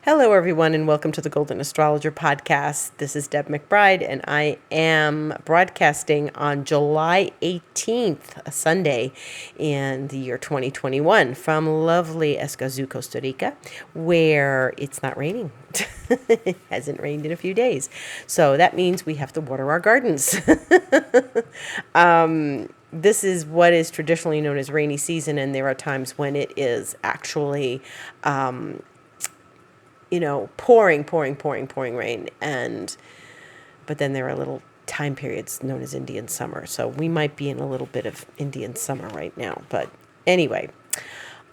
Hello, everyone, and welcome to the Golden Astrologer Podcast. This is Deb McBride, and I am broadcasting on July 18th, a Sunday in the year 2021 from lovely Escazú, Costa Rica, where it's not raining. It hasn't rained in a few days. So that means we have to water our gardens. This is what is traditionally known as rainy season, and there are times when it is actually pouring rain. But then there are little time periods known as Indian summer. So we might be in a little bit of Indian summer right now. But anyway,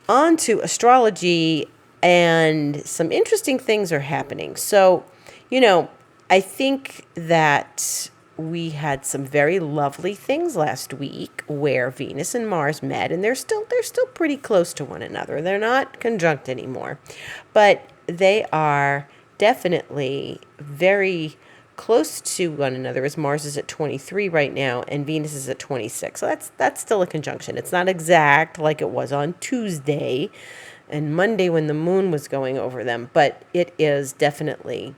on to astrology, and some interesting things are happening. So, I think that we had some very lovely things last week where Venus and Mars met, and they're still pretty close to one another. They're not conjunct anymore, but they are definitely very close to one another, as Mars is at 23 right now and Venus is at 26. So that's still a conjunction. It's not exact like it was on Tuesday and Monday when the moon was going over them, but it is definitely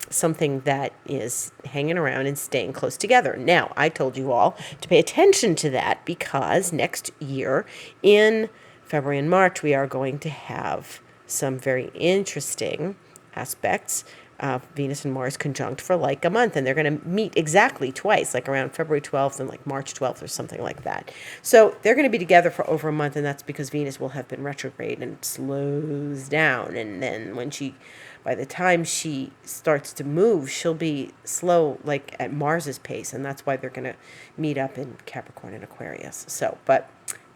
something that is hanging around and staying close together. Now, I told you all to pay attention to that because next year in February and March, we are going to have some very interesting aspects of Venus and Mars conjunct for like a month. And they're going to meet exactly twice, like around February 12th and like March 12th or something like that. So they're going to be together for over a month, and that's because Venus will have been retrograde and slows down. And then by the time she starts to move, she'll be slow, like at Mars's pace. And that's why they're going to meet up in Capricorn and Aquarius. So, but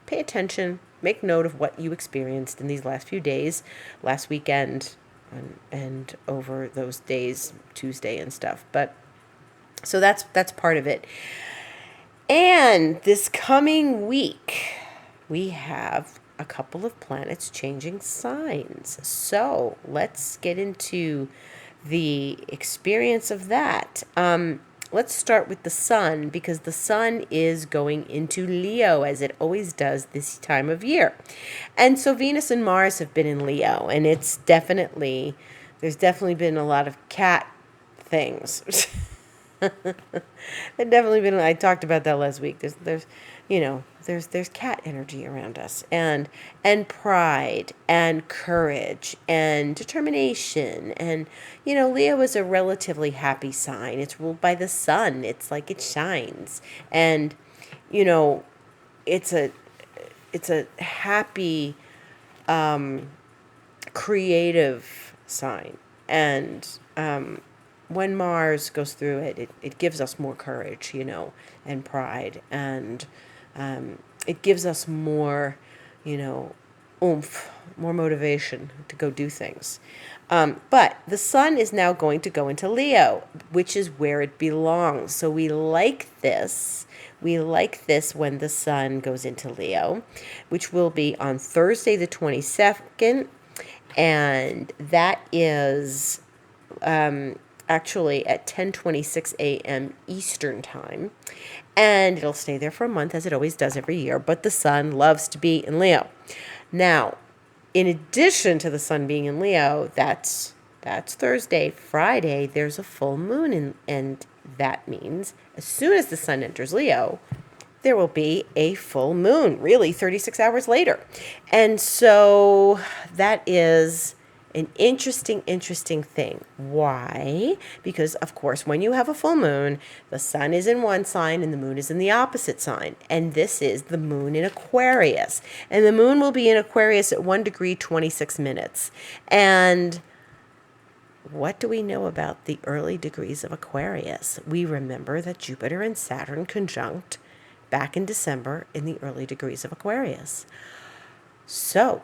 pay attention, make note of what you experienced in these last few days, last weekend, and over those days, Tuesday and stuff. But so that's part of it. And this coming week, we have a couple of planets changing signs. So let's get into the experience of that. Let's start with the sun, because the sun is going into Leo, as it always does this time of year. And so Venus and Mars have been in Leo, and there's definitely been a lot of cat things. I talked about that last week. There's cat energy around us, and pride and courage and determination. And Leo is a relatively happy sign. It's ruled by the sun. It's like it shines, and it's a happy, creative sign. And when Mars goes through it, it gives us more courage, and pride, and it gives us more, oomph, more motivation to go do things. But the sun is now going to go into Leo, which is where it belongs. So we like this. We like this when the sun goes into Leo, which will be on Thursday the 22nd. And that is actually at 10:26 a.m. Eastern time. And it'll stay there for a month, as it always does every year. But the sun loves to be in Leo. Now, in addition to the sun being in Leo, that's Thursday. Friday, there's a full moon, and that means as soon as the sun enters Leo, there will be a full moon, really 36 hours later. And so that is an interesting thing. Why? Because, of course, when you have a full moon, the sun is in one sign and the moon is in the opposite sign. And this is the moon in Aquarius. And the moon will be in Aquarius at 1 degree, 26 minutes. And what do we know about the early degrees of Aquarius? We remember that Jupiter and Saturn conjunct back in December in the early degrees of Aquarius. So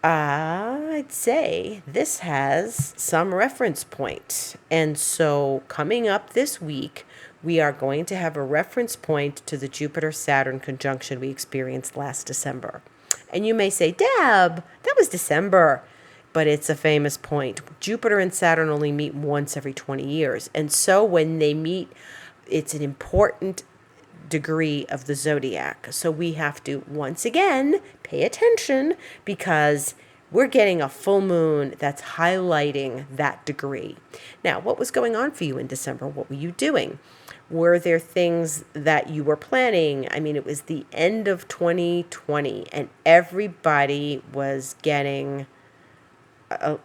I'd say this has some reference point. And so coming up this week, we are going to have a reference point to the Jupiter-Saturn conjunction we experienced last December. And you may say, Deb, that was December. But it's a famous point. Jupiter and Saturn only meet once every 20 years. And so when they meet, it's an important degree of the zodiac. So we have to, once again, pay attention, because we're getting a full moon that's highlighting that degree. Now, what was going on for you in December? What were you doing? Were there things that you were planning? I mean, it was the end of 2020 and everybody was getting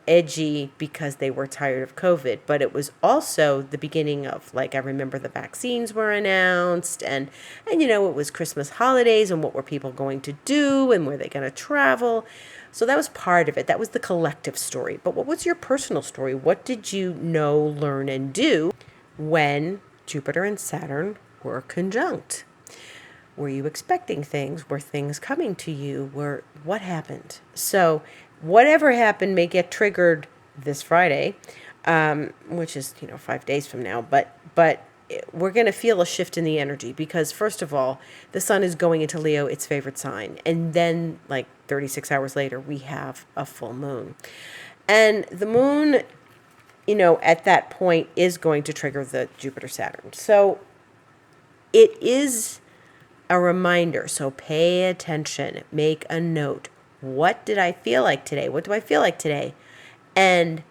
edgy because they were tired of COVID, but it was also the beginning of, like, I remember the vaccines were announced and it was Christmas holidays and what were people going to do and were they going to travel? So that was part of it. That was the collective story. But what was your personal story? What did you know, learn, and do when Jupiter and Saturn were conjunct? Were you expecting things? Were things coming to you? What happened? So whatever happened may get triggered this Friday, which is 5 days from now. But we're going to feel a shift in the energy because, first of all, the sun is going into Leo, its favorite sign, and then like 36 hours later, we have a full moon, and the moon, at that point is going to trigger the Jupiter Saturn. So it is a reminder. So pay attention, make a note. What did I feel like today? What do I feel like today? And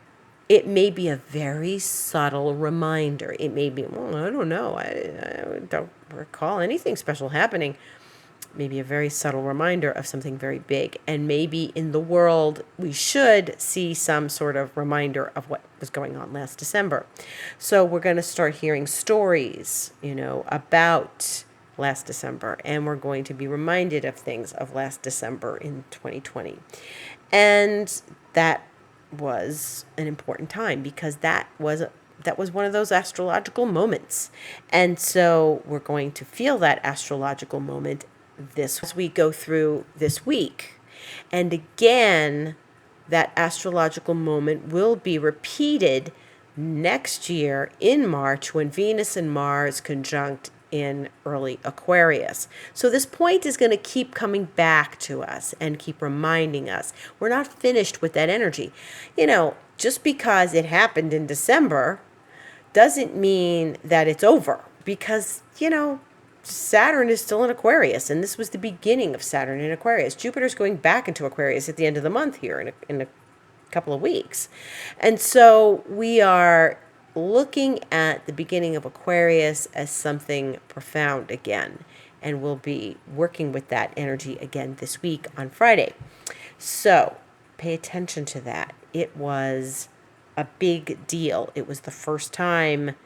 it may be a very subtle reminder. It may be, I don't know. I don't recall anything special happening. Maybe a very subtle reminder of something very big. And maybe in the world, we should see some sort of reminder of what was going on last December. So we're going to start hearing stories, about last December. And we're going to be reminded of things of last December in 2020. And that was an important time because that was one of those astrological moments. And so we're going to feel that astrological moment as we go through this week. And again, that astrological moment will be repeated next year in March when Venus and Mars conjunct in early Aquarius. So this point is going to keep coming back to us and keep reminding us we're not finished with that energy. Just because it happened in December doesn't mean that it's over because, Saturn is still in Aquarius, and this was the beginning of Saturn in Aquarius. Jupiter's going back into Aquarius at the end of the month here in a couple of weeks. And so we are looking at the beginning of Aquarius as something profound again, and we'll be working with that energy again this week on Friday. So pay attention to that. It was a big deal. It was the first time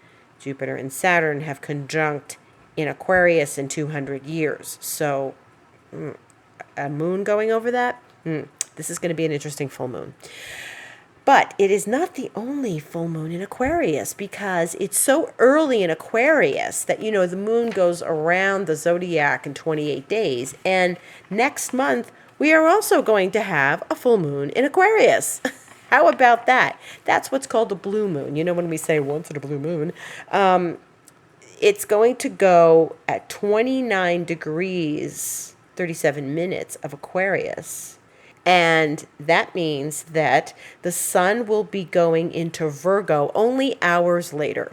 Jupiter and Saturn have conjunct in Aquarius in 200 years. So a moon going over that, this is going to be an interesting full moon. But it is not the only full moon in Aquarius because it's so early in Aquarius that, the moon goes around the zodiac in 28 days. And next month, we are also going to have a full moon in Aquarius. How about that? That's what's called a blue moon. When we say once in a blue moon, it's going to go at 29 degrees, 37 minutes of Aquarius. And that means that the sun will be going into Virgo only hours later.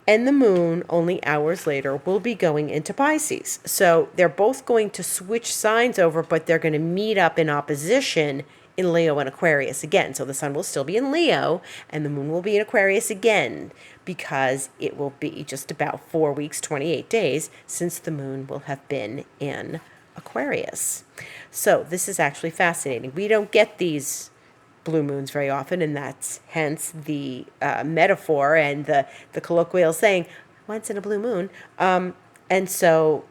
And the moon, only hours later, will be going into Pisces. So they're both going to switch signs over, but they're going to meet up in opposition in Leo and Aquarius again. So the sun will still be in Leo, and the moon will be in Aquarius again, because it will be just about 4 weeks, 28 days, since the moon will have been in Aquarius. So this is actually fascinating. We don't get these blue moons very often, and that's hence the metaphor and the colloquial saying, once in a blue moon. And so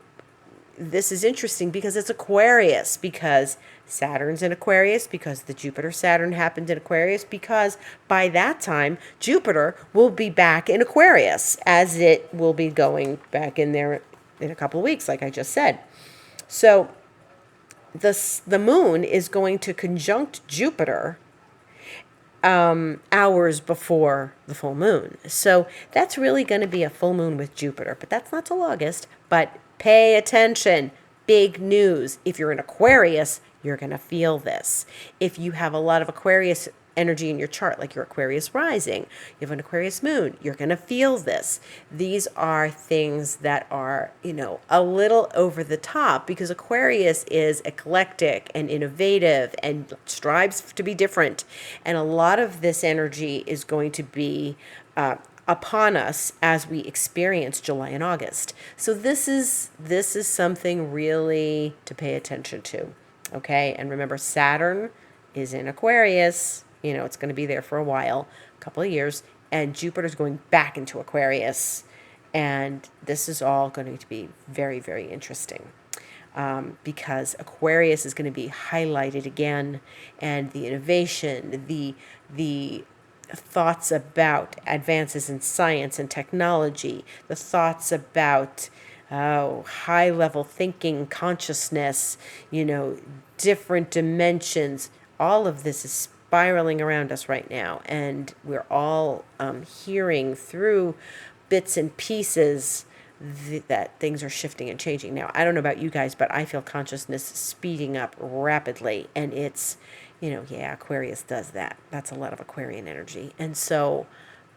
this is interesting because it's Aquarius, because Saturn's in Aquarius, because the Jupiter-Saturn happened in Aquarius, because by that time, Jupiter will be back in Aquarius, as it will be going back in there in a couple of weeks, like I just said. So the moon is going to conjunct Jupiter hours before the full moon. So that's really going to be a full moon with Jupiter, but that's not till August. But pay attention. Big news. If you're in Aquarius, you're going to feel this. If you have a lot of Aquarius energy in your chart, like your Aquarius rising, you have an Aquarius moon, you're going to feel this. These are things that are, a little over the top, because Aquarius is eclectic and innovative and strives to be different. And a lot of this energy is going to be upon us as we experience July and August. So this is something really to pay attention to. Okay? And remember, Saturn is in Aquarius. It's going to be there for a while, a couple of years, and Jupiter's going back into Aquarius. And this is all going to be very, very interesting. Because Aquarius is going to be highlighted again, and the innovation, the thoughts about advances in science and technology, the thoughts about high level thinking, consciousness, different dimensions. All of this is spiraling around us right now, and we're all hearing through bits and pieces that things are shifting and changing. Now, I don't know about you guys, but I feel consciousness speeding up rapidly, and it's, Aquarius does that. That's a lot of Aquarian energy. And so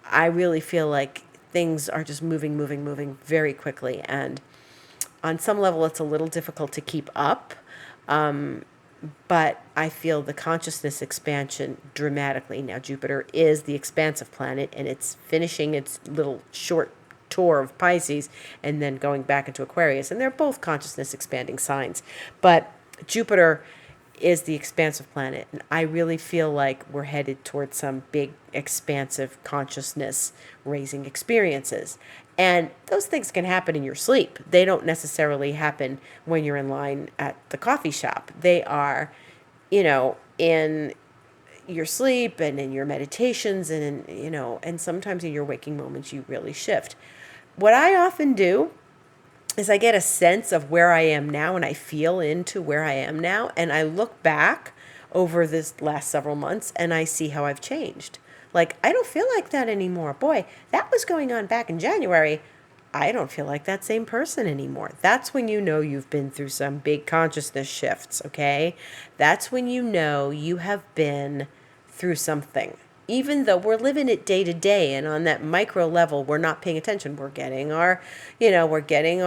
I really feel like things are just moving very quickly. And on some level, it's a little difficult to keep up. But I feel the consciousness expansion dramatically. Now, Jupiter is the expansive planet, and it's finishing its little short tour of Pisces and then going back into Aquarius. And they're both consciousness expanding signs. But Jupiter is the expansive planet. And I really feel like we're headed towards some big, expansive consciousness raising experiences. And those things can happen in your sleep. They don't necessarily happen when you're in line at the coffee shop. They are, in your sleep and in your meditations and and sometimes in your waking moments, you really shift. What I often do is I get a sense of where I am now, and I feel into where I am now, and I look back over this last several months and I see how I've changed. Like, I don't feel like that anymore. Boy, that was going on back in January. I don't feel like that same person anymore. That's when you've been through some big consciousness shifts, okay? That's when you have been through something. Even though we're living it day to day, and on that micro level, we're not paying attention. We're getting our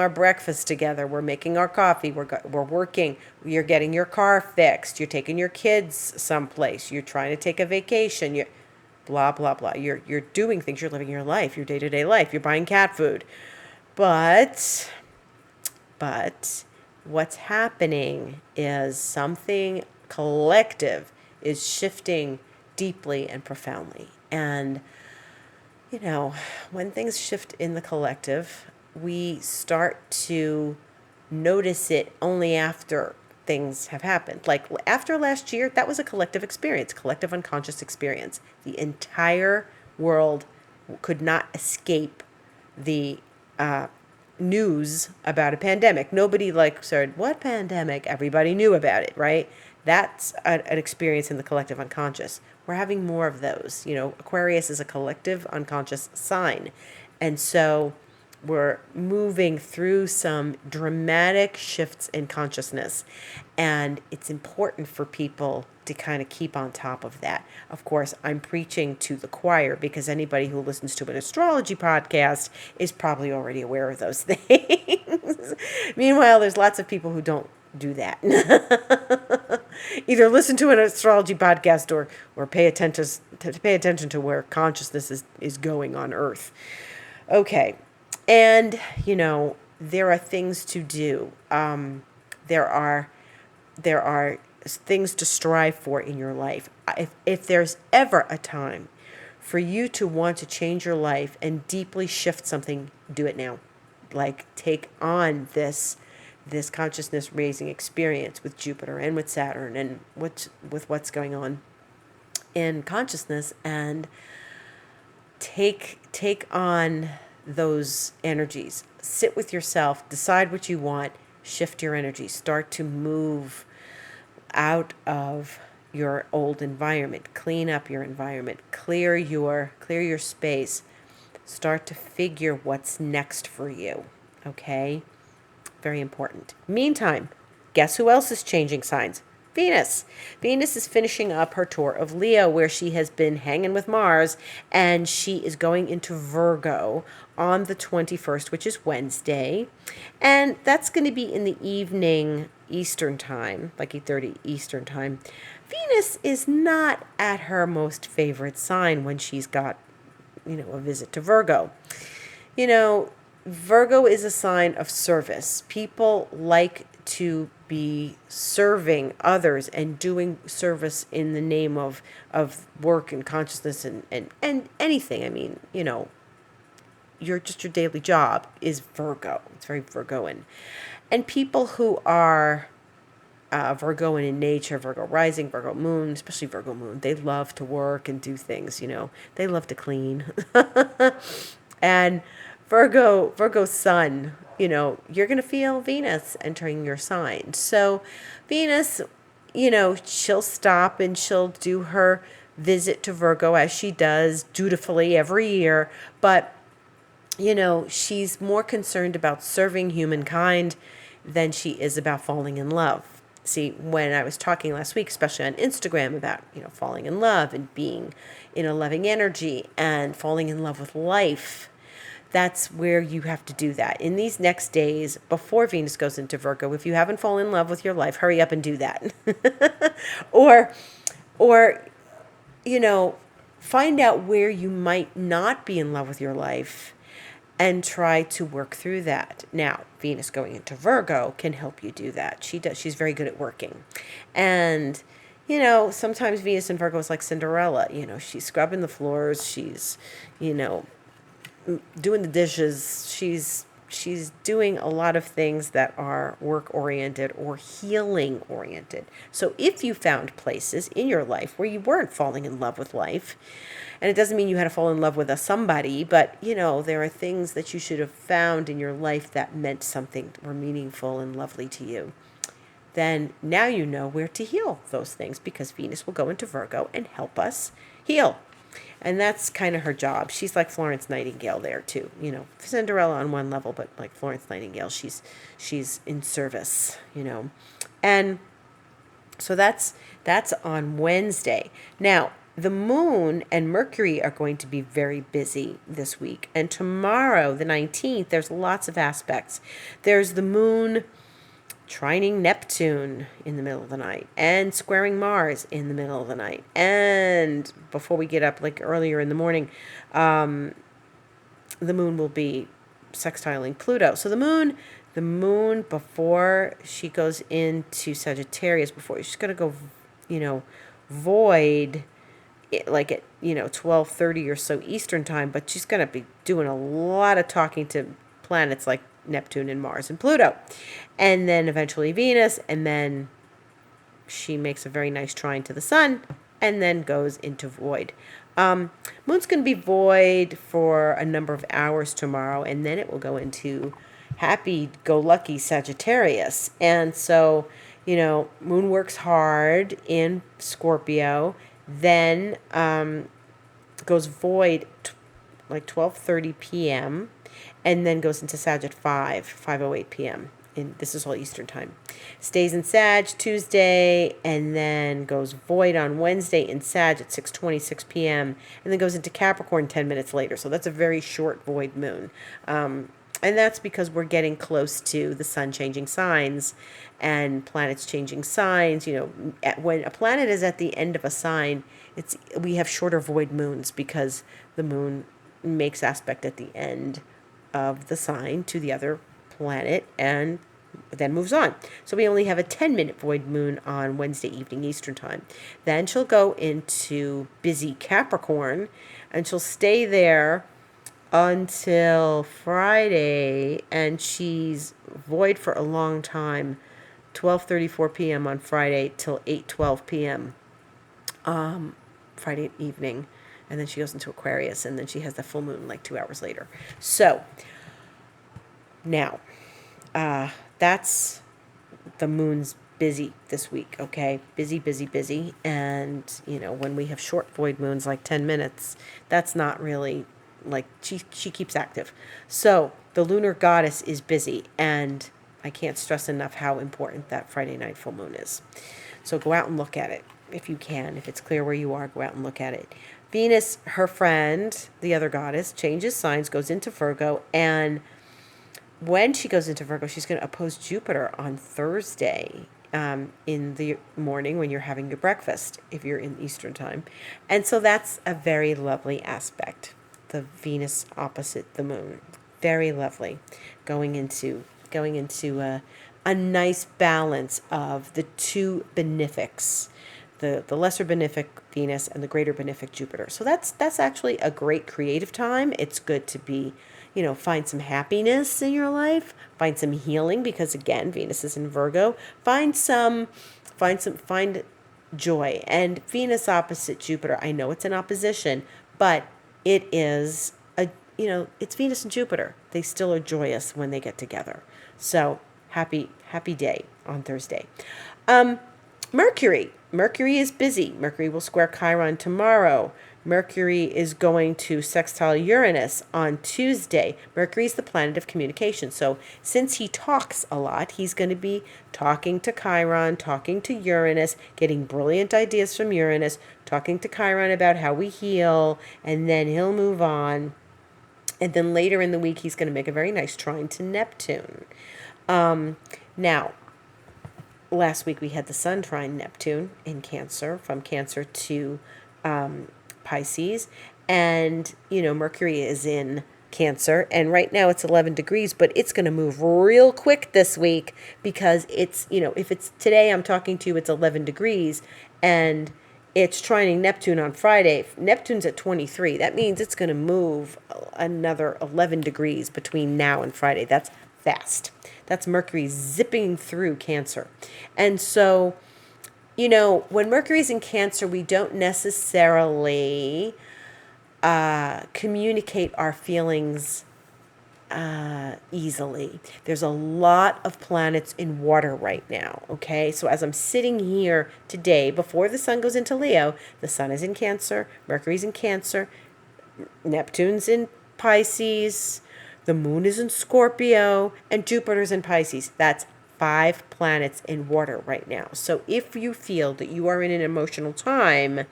breakfast together. We're making our coffee. We're working. You're getting your car fixed. You're taking your kids someplace. You're trying to take a vacation. You're blah, blah, blah. You're doing things. You're living your life, your day-to-day life. You're buying cat food. But what's happening is something collective is shifting deeply and profoundly. And, when things shift in the collective, we start to notice it only after things have happened. Like after last year, that was a collective experience, collective unconscious experience. The entire world could not escape the news about a pandemic. Nobody said, what pandemic? Everybody knew about it, right? That's an experience in the collective unconscious. We're having more of those. Aquarius is a collective unconscious sign. And so we're moving through some dramatic shifts in consciousness. And it's important for people to kind of keep on top of that. Of course, I'm preaching to the choir, because anybody who listens to an astrology podcast is probably already aware of those things. Meanwhile, there's lots of people who don't do that. Either listen to an astrology podcast or pay attention to where consciousness is going on Earth. Okay. And, there are things to do. There are things to strive for in your life. If there's ever a time for you to want to change your life and deeply shift something, do it now. Like, take on this consciousness raising experience with Jupiter and with Saturn and with what's going on in consciousness, and take on those energies. Sit with yourself, decide what you want, shift your energy, start to move out of your old environment, clean up your environment, clear your space, start to figure what's next for you. Okay? Very important. Meantime, guess who else is changing signs? Venus. Venus is finishing up her tour of Leo, where she has been hanging with Mars, and she is going into Virgo on the 21st, which is Wednesday. And that's going to be in the evening Eastern time, like 8:30 Eastern time. Venus is not at her most favorite sign when she's got, a visit to Virgo. Virgo is a sign of service. People like to be serving others and doing service in the name of work and consciousness and anything. I mean, your daily job is Virgo. It's very Virgoan. And people who are Virgoan in nature, Virgo rising, Virgo moon, especially Virgo moon, they love to work and do things, They love to clean. And Virgo sun, you're going to feel Venus entering your sign. So Venus, she'll stop and she'll do her visit to Virgo as she does dutifully every year. But, she's more concerned about serving humankind than she is about falling in love. See, when I was talking last week, especially on Instagram, about, falling in love and being in a loving energy and falling in love with life, that's where you have to do that. In these next days, before Venus goes into Virgo, if you haven't fallen in love with your life, hurry up and do that. or, find out where you might not be in love with your life and try to work through that. Now, Venus going into Virgo can help you do that. She's very good at working. And, sometimes Venus in Virgo is like Cinderella. She's scrubbing the floors. She's, doing the dishes. She's doing a lot of things that are work-oriented or healing-oriented. So if you found places in your life where you weren't falling in love with life, and it doesn't mean you had to fall in love with somebody, but, there are things that you should have found in your life that meant something, were meaningful and lovely to you, then now you know where to heal those things, because Venus will go into Virgo and help us heal. And that's kind of her job. She's like Florence Nightingale there too. Cinderella on one level, but like Florence Nightingale, she's in service, And so that's on Wednesday. Now, the moon and Mercury are going to be very busy this week. And tomorrow, the 19th, there's lots of aspects. There's the moon trining Neptune in the middle of the night and squaring Mars in the middle of the night. And before we get up, like earlier in the morning, the moon will be sextiling Pluto. So the moon before she goes into Sagittarius, before she's going to go, void, like at 12:30 or so Eastern time, but she's going to be doing a lot of talking to planets like Neptune and Mars and Pluto, and then eventually Venus, and then she makes a very nice trine to the sun and then goes into void. Moon's going to be void for a number of hours tomorrow, and then it will go into happy-go-lucky Sagittarius. And so, Moon works hard in Scorpio, then goes void like 12:30 p.m., and then goes into Sag at 5:08 p.m. This is all Eastern time. Stays in Sag Tuesday, and then goes void on Wednesday in Sag at 6:26 p.m., and then goes into Capricorn 10 minutes later. So that's a very short void moon. And that's because we're getting close to the sun changing signs and planets changing signs. When a planet is at the end of a sign, we have shorter void moons because the moon makes aspect at the end of the sign to the other planet and then moves on. So we only have a 10-minute void moon on Wednesday evening Eastern time. Then she'll go into busy Capricorn, and she'll stay there until Friday, and she's void for a long time, 12:34 p.m. on Friday till 8:12 p.m. Friday evening, and then she goes into Aquarius, and then she has the full moon like 2 hours later. So now, that's the moon's busy this week, okay? Busy, busy, busy. And, when we have short void moons, like 10 minutes, that's not really, like, she keeps active. So the lunar goddess is busy, and I can't stress enough how important that Friday night full moon is. So go out and look at it if you can. If it's clear where you are, go out and look at it. Venus, her friend, the other goddess, changes signs, goes into Virgo, and when she goes into Virgo, she's going to oppose Jupiter on Thursday in the morning when you're having your breakfast, if you're in Eastern time. And so that's a very lovely aspect, the Venus opposite the moon. Very lovely, going into a nice balance of the two benefics, the lesser benefic Venus and the greater benefic Jupiter. So that's actually a great creative time. It's good to be, find some happiness in your life, find some healing, because again, Venus is in Virgo. Find joy. And Venus opposite Jupiter, I know it's an opposition, but it is it's Venus and Jupiter. They still are joyous when they get together. So happy day on Thursday. Mercury is busy. Mercury will square Chiron tomorrow. Mercury is going to sextile Uranus on Tuesday. Mercury is the planet of communication. So since he talks a lot, he's going to be talking to Chiron, talking to Uranus, getting brilliant ideas from Uranus, talking to Chiron about how we heal, and then he'll move on. And then later in the week, he's going to make a very nice trine to Neptune. Now, last week we had the Sun trine Neptune in Cancer, from Cancer to Pisces. And, Mercury is in Cancer. And right now it's 11 degrees, but it's going to move real quick this week, because it's, if it's today I'm talking to you, it's 11 degrees. And it's trining Neptune on Friday. Neptune's at 23. That means it's going to move another 11 degrees between now and Friday. That's fast. That's Mercury zipping through Cancer. And so, when Mercury's in Cancer, we don't necessarily communicate our feelings easily. There's a lot of planets in water right now, okay? So as I'm sitting here today, before the sun goes into Leo, the sun is in Cancer, Mercury's in Cancer, Neptune's in Pisces, the moon is in Scorpio, and Jupiter's in Pisces. That's 5 planets in water right now. So if you feel that you are in an emotional time,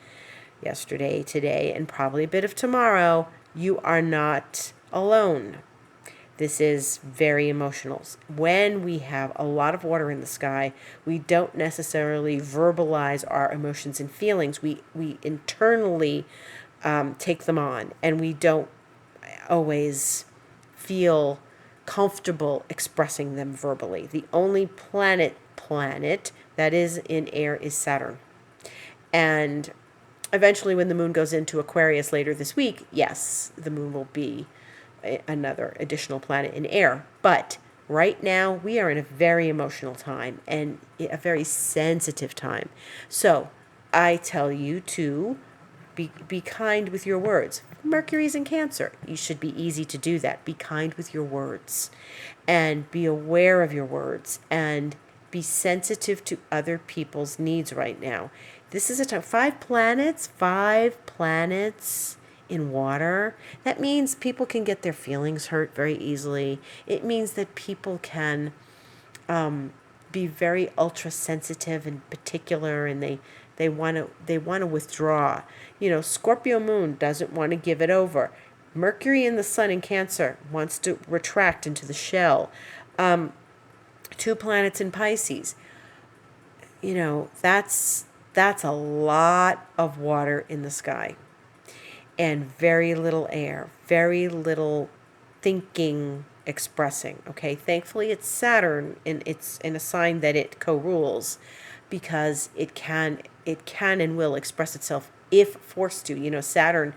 yesterday, today, and probably a bit of tomorrow, you are not alone. This is very emotional. When we have a lot of water in the sky, we don't necessarily verbalize our emotions and feelings. We internally take them on, and we don't always feel comfortable expressing them verbally. The only planet that is in air is Saturn. And eventually, when the moon goes into Aquarius later this week, yes, the moon will be another additional planet in air. But right now, we are in a very emotional time and a very sensitive time. So I tell you to be kind with your words. Mercury's in Cancer. You should be easy to do that. Be kind with your words and be aware of your words and be sensitive to other people's needs right now. This is a time, 5 planets in water. That means people can get their feelings hurt very easily. It means that people can be very ultra sensitive and particular, and they want to withdraw. Scorpio moon doesn't want to give it over. Mercury and the sun in Cancer wants to retract into the shell. 2 planets in Pisces. That's a lot of water in the sky. And very little air, very little thinking, expressing. Okay, thankfully it's Saturn, and it's in a sign that it co-rules, because it can and will express itself if forced to. Saturn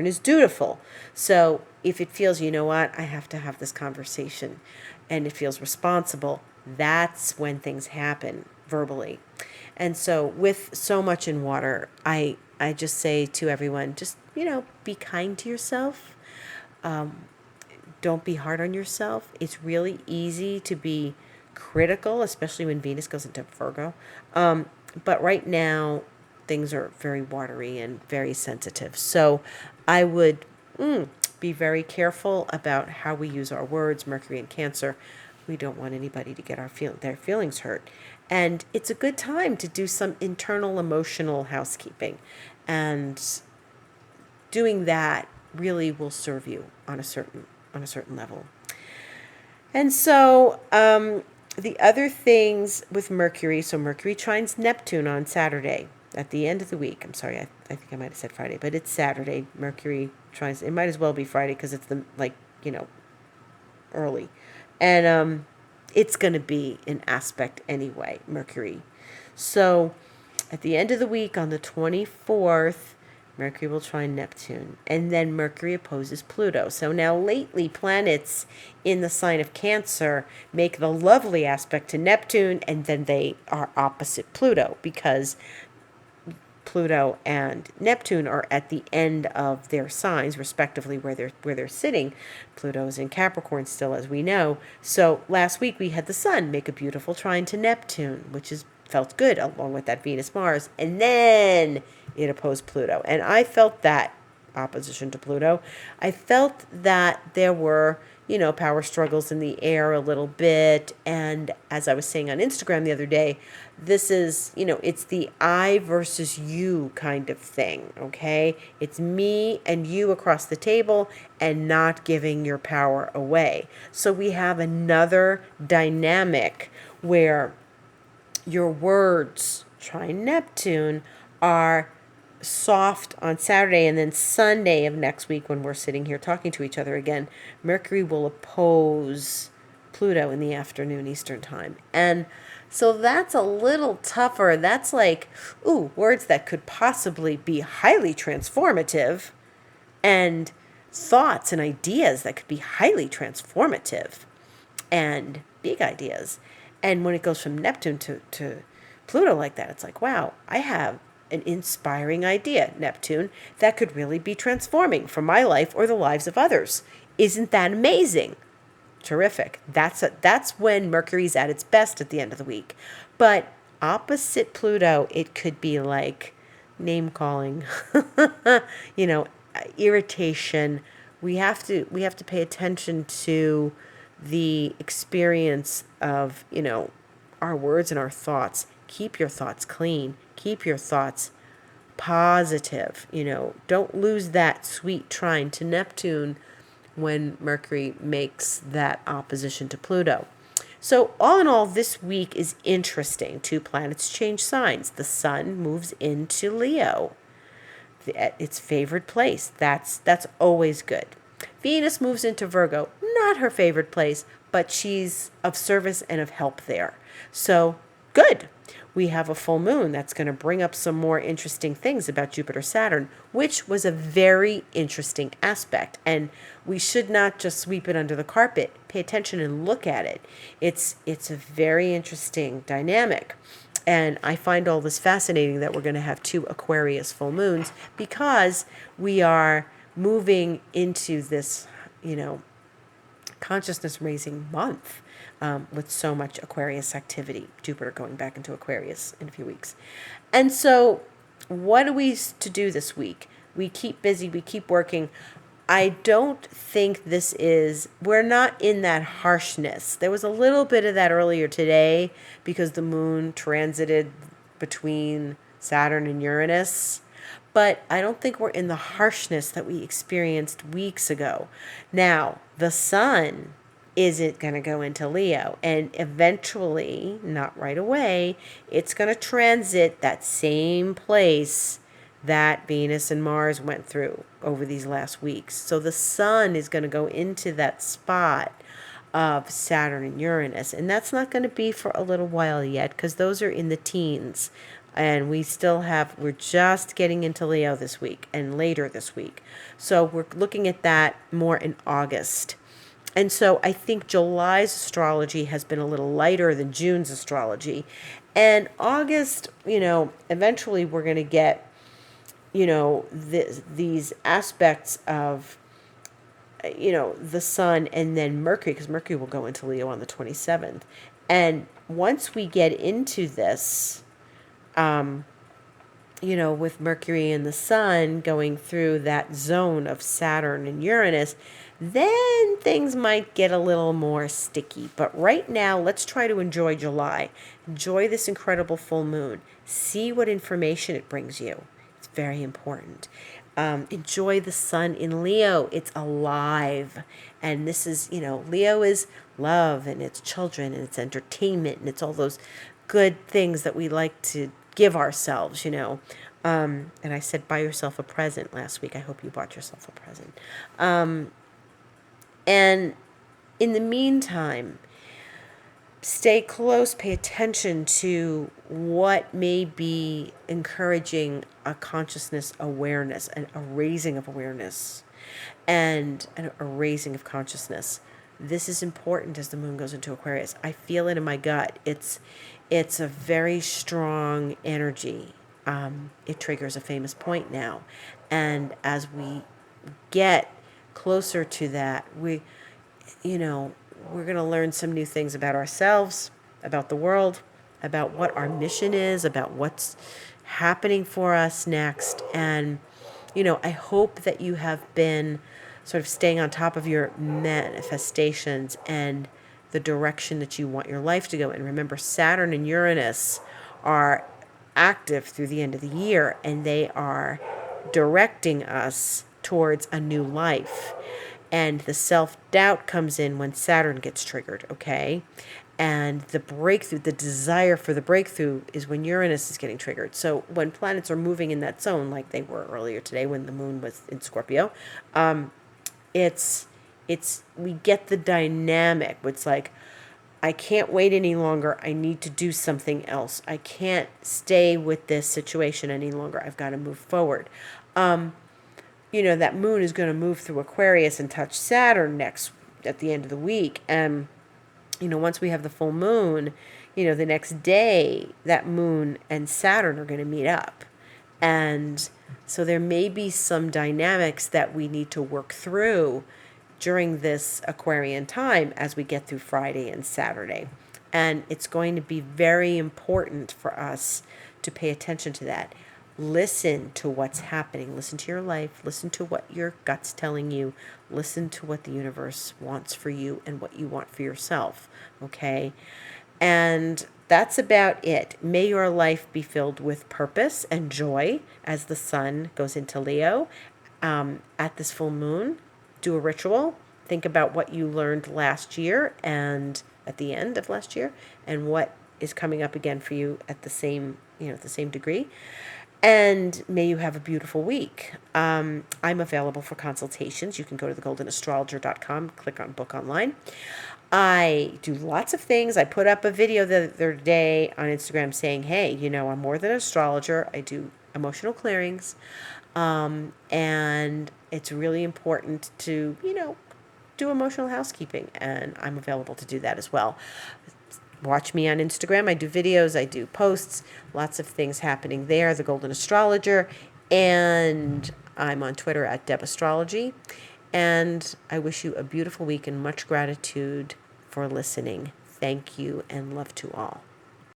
is dutiful. So if it feels, what, I have to have this conversation, and it feels responsible, that's when things happen verbally. And so with so much in water, I just say to everyone, just, be kind to yourself. Don't be hard on yourself. It's really easy to be critical, especially when Venus goes into Virgo. But right now, things are very watery and very sensitive. So I would be very careful about how we use our words. Mercury in Cancer. We don't want anybody to get their feelings hurt. And it's a good time to do some internal emotional housekeeping. And doing that really will serve you on a certain level. And so the other things with Mercury, so Mercury trines Neptune on Saturday at the end of the week. I'm sorry, I think I might have said Friday, but it's Saturday. Mercury trines, it might as well be Friday because it's early. And it's going to be an aspect anyway, Mercury. So at the end of the week on the 24th, Mercury will trine Neptune, and then Mercury opposes Pluto. So now lately, planets in the sign of Cancer make the lovely aspect to Neptune, and then they are opposite Pluto because Pluto and Neptune are at the end of their signs, respectively, where they're sitting. Pluto is in Capricorn still, as we know. So last week we had the Sun make a beautiful trine to Neptune, which is felt good, along with that Venus-Mars, and then it opposed Pluto. And I felt that opposition to Pluto. I felt that there were, power struggles in the air a little bit. And as I was saying on Instagram the other day, this is, it's the I versus you kind of thing, okay? It's me and you across the table and not giving your power away. So we have another dynamic where your words, trine Neptune, are soft on Saturday, and then Sunday of next week when we're sitting here talking to each other again, Mercury will oppose Pluto in the afternoon Eastern time. And so that's a little tougher. That's like, words that could possibly be highly transformative, and thoughts and ideas that could be highly transformative, and big ideas. And when it goes from Neptune to Pluto like that, it's like, wow, I have an inspiring idea, Neptune, that could really be transforming for my life or the lives of others. Isn't that amazing? Terrific. That's when Mercury's at its best at the end of the week. But opposite Pluto, it could be like name calling, irritation. We have to pay attention to the experience of, our words and our thoughts. Keep your thoughts clean. Keep your thoughts positive. Don't lose that sweet trine to Neptune when Mercury makes that opposition to Pluto. So all in all, this week is interesting. 2 planets change signs. The Sun moves into Leo, its favored place. That's always good. Venus moves into Virgo, not her favorite place, but she's of service and of help there. So good. We have a full moon that's going to bring up some more interesting things about Jupiter-Saturn, which was a very interesting aspect. And we should not just sweep it under the carpet. Pay attention and look at it. It's a very interesting dynamic. And I find all this fascinating that we're going to have 2 Aquarius full moons because we are moving into this, consciousness-raising month. With so much Aquarius activity, Jupiter going back into Aquarius in a few weeks. And so what are we to do this week? We keep busy, we keep working. I don't think we're not in that harshness. There was a little bit of that earlier today because the moon transited between Saturn and Uranus. But I don't think we're in the harshness that we experienced weeks ago. Now, the Sun isn't going to go into Leo, and eventually, not right away, it's going to transit that same place that Venus and Mars went through over these last weeks. So the Sun is going to go into that spot of Saturn and Uranus, and that's not going to be for a little while yet because those are in the teens, and we're just getting into Leo this week and later this week. So we're looking at that more in August. And so I think July's astrology has been a little lighter than June's astrology. And August, eventually we're going to get, these aspects of, the Sun and then Mercury, because Mercury will go into Leo on the 27th. And once we get into this, with Mercury and the Sun going through that zone of Saturn and Uranus, then things might get a little more sticky. But right now, let's try to enjoy July. Enjoy this incredible full moon. See what information it brings you. It's very important. Enjoy the Sun in Leo. It's alive. And this is, Leo is love, and it's children, and it's entertainment, and it's all those good things that we like to give ourselves, And I said, buy yourself a present last week. I hope you bought yourself a present. And in the meantime, stay close, pay attention to what may be encouraging a consciousness awareness and a raising of awareness and a raising of consciousness. This is important as the moon goes into Aquarius. I feel it in my gut. It's a very strong energy. It triggers a famous point now. And as we get closer to that, we're going to learn some new things about ourselves, about the world, about what our mission is, about what's happening for us next. And, I hope that you have been sort of staying on top of your manifestations and the direction that you want your life to go in. Remember, Saturn and Uranus are active through the end of the year, and they are directing us towards a new life. And the self-doubt comes in when Saturn gets triggered, okay? And the breakthrough, the desire for the breakthrough is when Uranus is getting triggered. So when planets are moving in that zone, like they were earlier today when the moon was in Scorpio, we get the dynamic. It's like, I can't wait any longer. I need to do something else. I can't stay with this situation any longer. I've got to move forward. That moon is going to move through Aquarius and touch Saturn at the end of the week. And, once we have the full moon, the next day, that moon and Saturn are going to meet up. And so there may be some dynamics that we need to work through during this Aquarian time as we get through Friday and Saturday. And it's going to be very important for us to pay attention to that. Listen to what's happening. Listen to your life. Listen to what your gut's telling you. Listen to what the universe wants for you and what you want for yourself. Okay? And that's about it. May your life be filled with purpose and joy as the sun goes into Leo. At this full moon, do a ritual. Think about what you learned last year and at the end of last year, and what is coming up again for you at the same degree. And may you have a beautiful week. I'm available for consultations. You can go to thegoldenastrologer.com, click on book online. I do lots of things. I put up a video the other day on Instagram saying, hey, I'm more than an astrologer. I do emotional clearings. And it's really important to, do emotional housekeeping. And I'm available to do that as well. Watch me on Instagram. I do videos, I do posts, lots of things happening there, The Golden Astrologer. And I'm on Twitter at DebAstrology. And I wish you a beautiful week and much gratitude for listening. Thank you and love to all.